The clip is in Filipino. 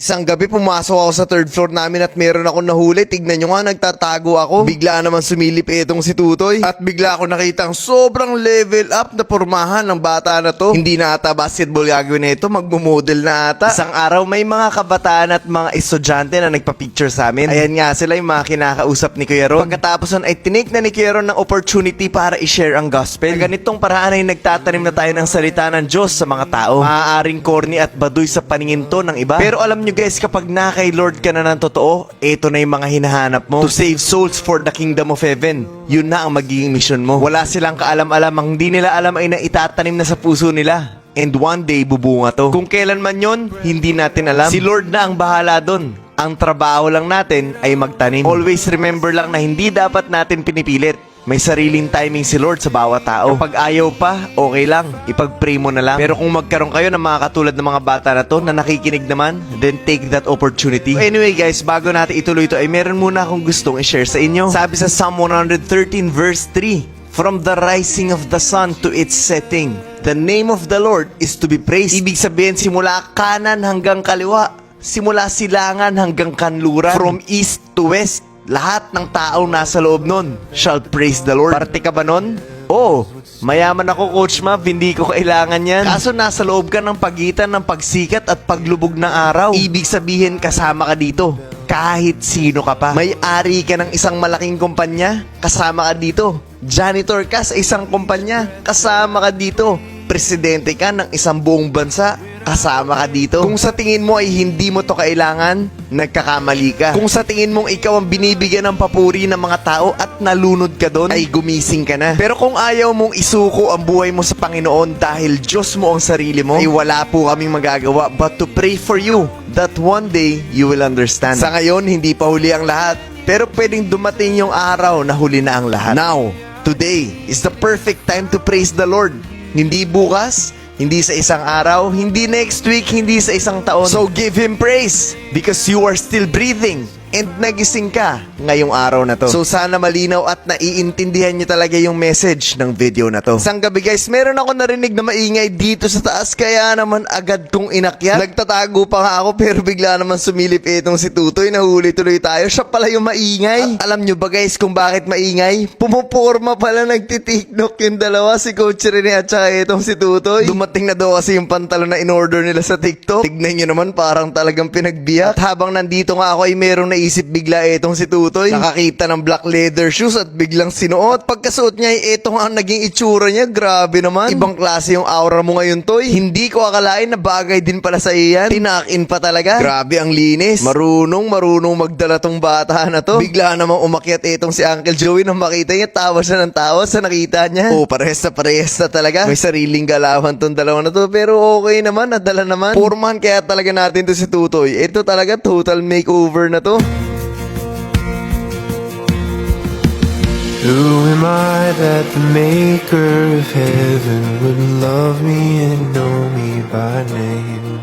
Isang gabi pumasok ako sa third floor namin at meron akong nahuli. Tignan nyo nga, nagtatago ako. Bigla naman sumilip itong si Tutoy. At bigla ako nakitang sobrang level up na pormahan ng bata na to. Hindi na ata basketball gagawin na ito, magmumodel na ata. Isang araw may mga kabataan at mga estudyante na nagpa-picture sa amin. Ayan nga sila yung mga kinakausap ni Kuya Ron. Pagkatapos nun ay tinik na ni Kuya Ron ng opportunity para i-share ang gospel. Ganitong paraan ay nagtatanim na tayo ng salita ng Diyos sa mga tao. Maaaring corny at baduy sa paningin to ng iba. Pero alam nyo guys, kapag na kay Lord ka na ng totoo, eto na yung mga hinahanap mo. To save souls for the kingdom of heaven. Yun na ang magiging mission mo. Wala silang kaalam-alam. Ang hindi nila alam ay naitatanim na sa puso nila. And one day, bubunga to. Kung kailan man yon, hindi natin alam. Si Lord na ang bahala dun. Ang trabaho lang natin ay magtanim. Always remember lang na hindi dapat natin pinipilit. May sariling timing si Lord sa bawat tao. Kapag ayaw pa, okay lang. Ipag-pray mo na lang. Pero kung magkaroon kayo ng mga katulad ng mga bata na to na nakikinig naman, then take that opportunity. Anyway guys, bago natin ituloy ito, ay meron muna akong gustong i-share sa inyo. Sabi sa Psalm 113 verse 3, "From the rising of the sun to its setting, the name of the Lord is to be praised." Ibig sabihin, simula kanan hanggang kaliwa, simula silangan hanggang kanluran, from east to west, lahat ng tao nasa loob nun shall praise the Lord. Parte ka ba nun? Oo, mayaman ako Coach Mav, hindi ko kailangan yan. Kaso nasa loob ka ng pagitan ng pagsikat at paglubog ng araw. Ibig sabihin kasama ka dito. Kahit sino ka pa. May-ari ka ng isang malaking kumpanya, kasama ka dito. Janitor ka sa isang kumpanya, kasama ka dito. Presidente ka ng isang buong bansa, kasama ka dito. Kung sa tingin mo ay hindi mo to kailangan, nagkakamali ka. Kung sa tingin mong ikaw ang binibigyan ng papuri ng mga tao at nalunod ka doon, ay gumising ka na. Pero kung ayaw mong isuko ang buhay mo sa Panginoon dahil Diyos mo ang sarili mo, ay wala po kaming magagawa but to pray for you that one day you will understand. Sa ngayon, hindi pa huli ang lahat. Pero pwedeng dumating yung araw na huli na ang lahat. Now, today is the perfect time to praise the Lord. Hindi bukas, hindi sa isang araw, hindi next week, hindi sa isang taon. So give Him praise because you are still breathing and nagising ka ngayong araw na to. So sana malinaw at naiintindihan nyo talaga yung message ng video na to. Isang gabi guys, meron ako narinig na maingay dito sa taas, kaya naman agad kong inakyat. Nagtatago pa nga ako pero bigla naman sumilip itong si Tutoy, nahuli tuloy tayo. Siya pala yung maingay. At alam nyo ba guys kung bakit maingay? Pumuporma pala, nagtitiktok yung dalawa, si Coach Rene at saka itong si Tutoy. Dumating na daw kasi yung pantalon na in-order nila sa TikTok. Tignan nyo naman, parang talagang pinagbiyak. At habang nandito nga ako ay merong naisip bigla itong si Tutoy. Nakakita ng black leather shoes at biglang sinuot. Pagkasuot niya ay ito nga ang naging itsura niya. Grabe naman. Ibang klase yung aura mo ngayon, Toy. Hindi ko akalain na bagay din pala sa iyan. Tinakin pa talaga. Grabe ang linis. Marunong magdala tong bata na to. Bigla namang umakyat itong si Uncle Joey nang makita niya. Tawa siya ng tawa sa nakita niya. Oh, parehas na talaga. May sariling galawan tong dalawa na to. Pero okay naman, nadala naman. Pormahan kaya talaga natin to si Tutoy. Ito talaga total makeover na to. Who am I that the maker of heaven would love me and know me by name?